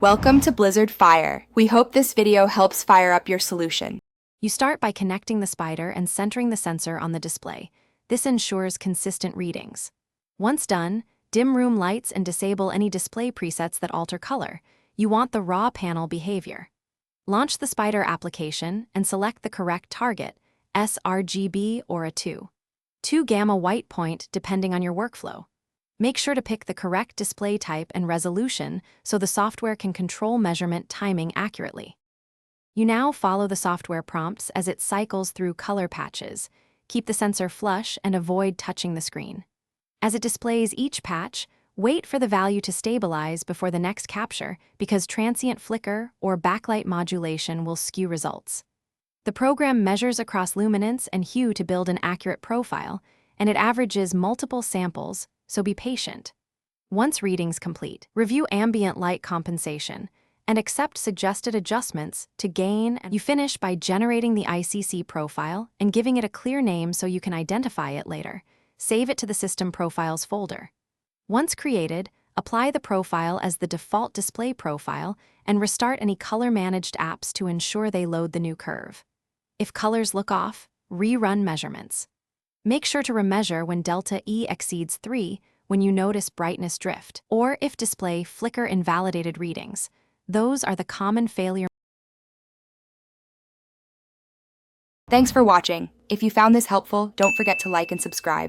Welcome to Blizzard Fire. We hope this video helps fire up your solution. You start by connecting the Spyder and centering the sensor on the display. This ensures consistent readings. Once done, dim room lights and disable any display presets that alter color. You want the raw panel behavior. Launch the Spyder application and select the correct target, sRGB or a 2 gamma white point depending on your workflow. Make sure to pick the correct display type and resolution so the software can control measurement timing accurately. You now follow the software prompts as it cycles through color patches. Keep the sensor flush and avoid touching the screen. As it displays each patch, wait for the value to stabilize before the next capture because transient flicker or backlight modulation will skew results. The program measures across luminance and hue to build an accurate profile, and it averages multiple samples, so be patient. Once readings complete, review ambient light compensation and accept suggested adjustments to gain, and you finish by generating the ICC profile and giving it a clear name so you can identify it later. Save it to the System Profiles folder. Once created, apply the profile as the default display profile and restart any color-managed apps to ensure they load the new curve. If colors look off, rerun measurements. Make sure to remeasure when delta E exceeds 3 when you notice brightness drift, or if display flicker invalidated readings. Those are the common failure. Thanks for watching. If you found this helpful, don't forget to like and subscribe.